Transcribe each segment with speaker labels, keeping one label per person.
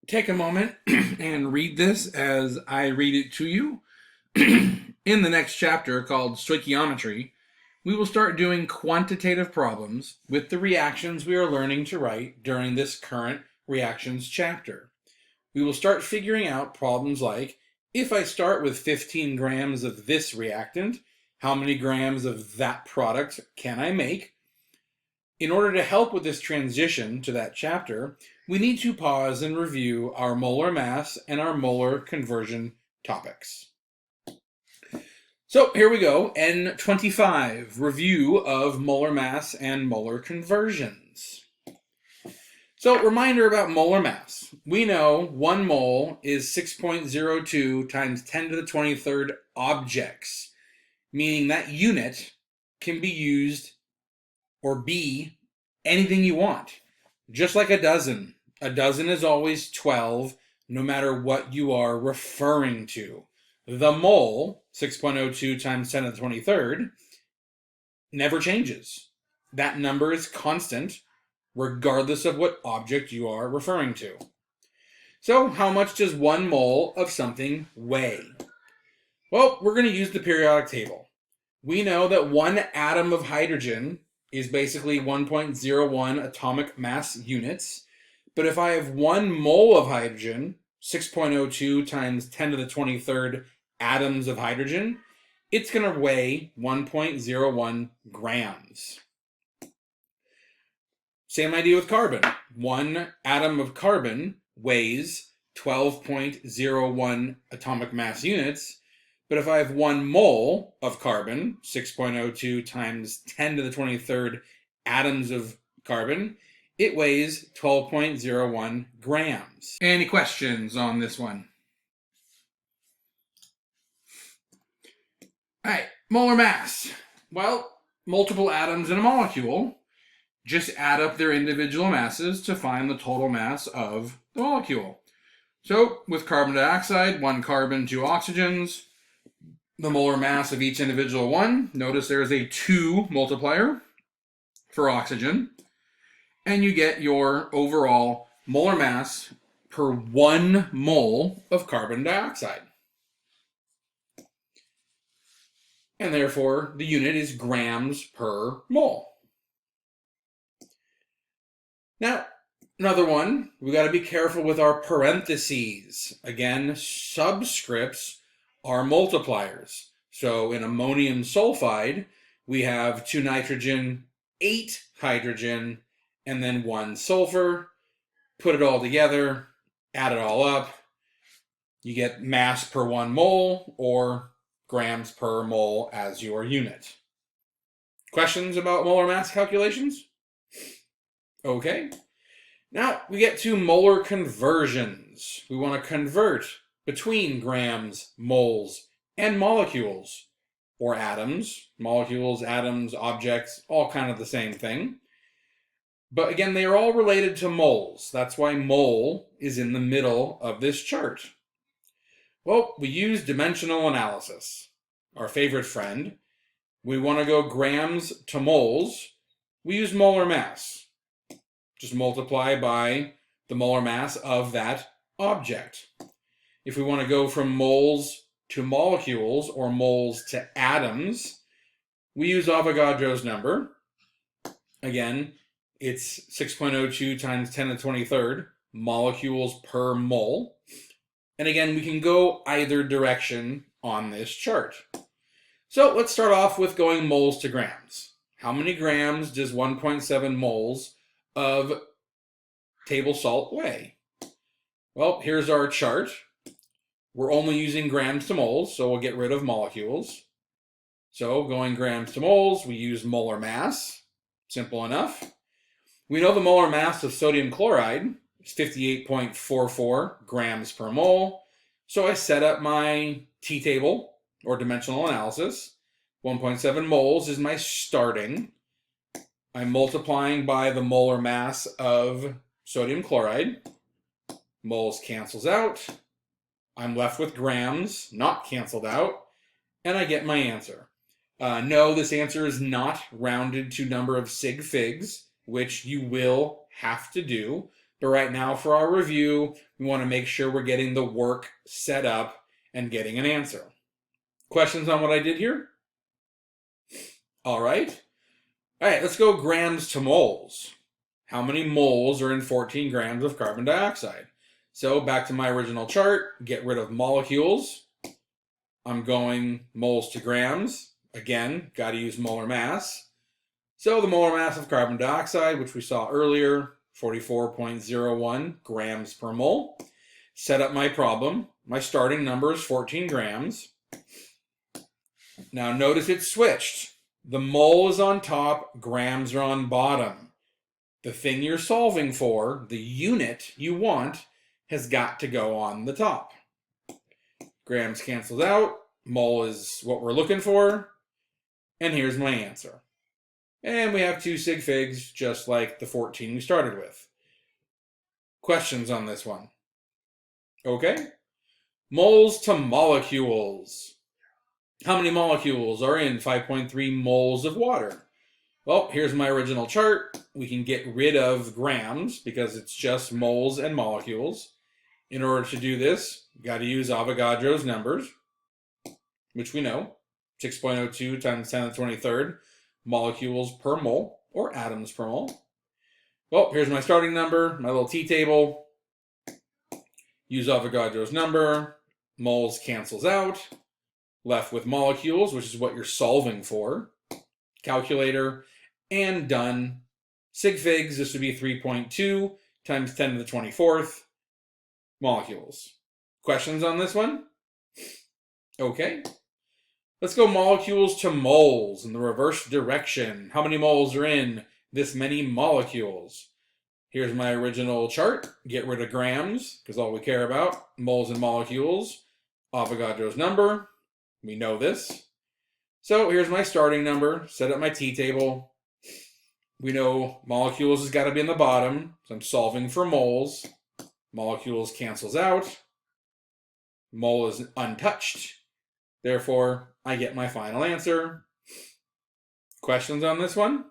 Speaker 1: take a moment and read this as I read it to you. In the next chapter called Stoichiometry, we will start doing quantitative problems with the reactions we are learning to write during this current reactions chapter. We will start figuring out problems like, if I start with 15 grams of this reactant, how many grams of that product can I make? In order to help with this transition to that chapter, we need to pause and review our molar mass and our molar conversion topics. So here we go, N25, review of molar mass and molar conversions. So reminder about molar mass. We know 1 mole is 6.02 times 10 to the 23rd objects, meaning that unit can be used or be anything you want. Just like a dozen. A dozen is always 12, no matter what you are referring to. The mole, 6.02 times 10 to the 23rd, never changes. That number is constant, regardless of what object you are referring to. So, how much does 1 mole of something weigh? Well, we're going to use the periodic table. We know that 1 atom of hydrogen is basically 1.01 atomic mass units. But if I have 1 mole of hydrogen, 6.02 times 10 to the 23rd atoms of hydrogen, it's going to weigh 1.01 grams. Same idea with carbon. 1 atom of carbon weighs 12.01 atomic mass units. But if I have 1 mole of carbon, 6.02 times 10 to the 23rd atoms of carbon, it weighs 12.01 grams. Any questions on this one? All right, molar mass. Well, multiple atoms in a molecule. Just add up their individual masses to find the total mass of the molecule. So, with carbon dioxide, 1 carbon, 2 oxygens. The molar mass of each individual one. Notice there is a 2 multiplier for oxygen. And you get your overall molar mass per 1 mole of carbon dioxide. And therefore, the unit is grams per mole. Now, another one, we got to be careful with our parentheses. Again, subscripts are multipliers. So in ammonium sulfide, we have 2 nitrogen, 8 hydrogen, and then 1 sulfur. Put it all together, add it all up. You get mass per 1 mole or grams per mole as your unit. Questions about molar mass calculations? Okay. Now we get to molar conversions. We want to convert between grams, moles, and molecules, or atoms. Molecules, atoms, objects, all kind of the same thing. But again, they are all related to moles. That's why mole is in the middle of this chart. Well, we use dimensional analysis, our favorite friend. We want to go grams to moles. We use molar mass. Just multiply by the molar mass of that object. If we want to go from moles to molecules or moles to atoms, we use Avogadro's number. Again, it's 6.02 times 10 to the 23rd molecules per mole. And again, we can go either direction on this chart. So let's start off with going moles to grams. How many grams does 1.7 moles of table salt weigh? Well, here's our chart. We're only using grams to moles, so we'll get rid of molecules. So going grams to moles, we use molar mass. Simple enough. We know the molar mass of sodium chloride is 58.44 grams per mole. So I set up my T-table, or dimensional analysis. 1.7 moles is my starting. I'm multiplying by the molar mass of sodium chloride. Moles cancels out. I'm left with grams, not canceled out. And I get my answer. No, this answer is not rounded to number of sig figs, which you will have to do. But right now for our review, we want to make sure we're getting the work set up and getting an answer. Questions on what I did here? All right. All right, let's go grams to moles. How many moles are in 14 grams of carbon dioxide? So back to my original chart, get rid of molecules. I'm going moles to grams. Again, got to use molar mass. So the molar mass of carbon dioxide, which we saw earlier, 44.01 grams per mole. Set up my problem. My starting number is 14 grams. Now notice it switched. The mole is on top, grams are on bottom. The thing you're solving for, the unit you want, has got to go on the top. Grams cancels out, mole is what we're looking for, and here's my answer. And we have 2 sig figs, just like the 14 we started with. Questions on this one? Okay. Moles to molecules. How many molecules are in 5.3 moles of water? Well, here's my original chart. We can get rid of grams because it's just moles and molecules. In order to do this, you got to use Avogadro's numbers, which we know, 6.02 times 10 to the 23rd molecules per mole, or atoms per mole. Well, here's my starting number, my little t-table. Use Avogadro's number. Moles cancels out. Left with molecules, which is what you're solving for. Calculator, and done. Sig figs, this would be 3.2 times 10 to the 24th molecules. Questions on this one? Okay. Let's go molecules to moles in the reverse direction. How many moles are in this many molecules? Here's my original chart. Get rid of grams, because all we care about, moles and molecules. Avogadro's number. We know this. So here's my starting number. Set up my t-table. We know molecules has got to be in the bottom, so I'm solving for moles. Molecules cancels out. Mole is untouched. Therefore, I get my final answer. Questions on this one?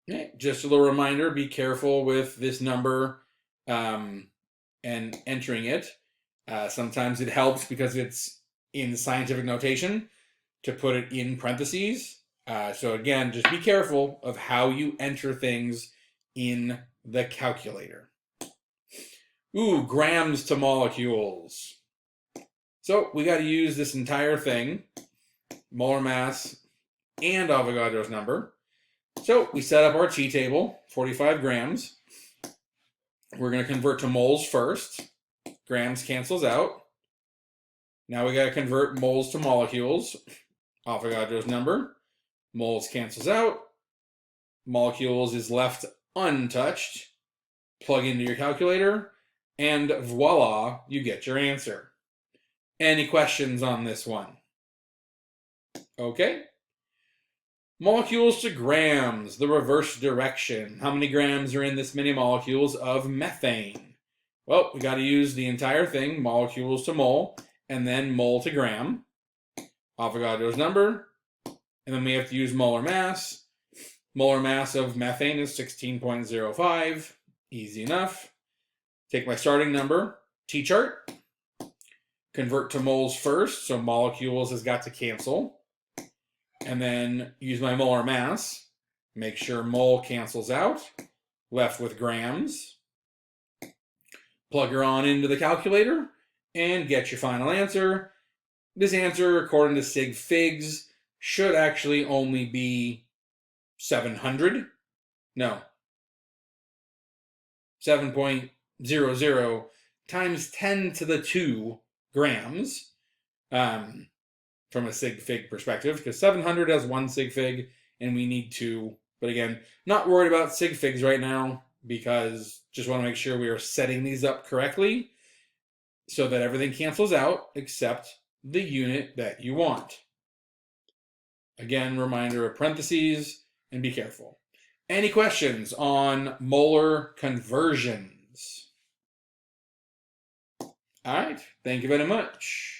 Speaker 1: Okay, just a little reminder, be careful with this number and entering it. Sometimes it helps because it's in scientific notation to put it in parentheses. So again, just be careful of how you enter things in the calculator. Ooh, grams to molecules. So we got to use this entire thing, molar mass and Avogadro's number. So we set up our t-table, 45 grams. We're going to convert to moles first. Grams cancels out. Now we got to convert moles to molecules. Avogadro's number. Moles cancels out. Molecules is left untouched. Plug into your calculator. And voila, you get your answer. Any questions on this one? Okay. Molecules to grams, the reverse direction. How many grams are in this many molecules of methane? Well, we got to use the entire thing, molecules to mole, and then mole to gram. Avogadro's number. And then we have to use molar mass. Molar mass of methane is 16.05. Easy enough. Take my starting number, t-chart. Convert to moles first, so molecules has got to cancel. And then use my molar mass. Make sure mole cancels out. Left with grams. Plug her on into the calculator and get your final answer. This answer, according to sig figs, should actually only be 700. No. 7.00 times 10 to the 2 grams. From a sig fig perspective, because 700 has 1 sig fig and we need 2. But again, not worried about sig figs right now because just want to make sure we are setting these up correctly so that everything cancels out except the unit that you want. Again, reminder of parentheses and be careful. Any questions on molar conversions? All right, thank you very much.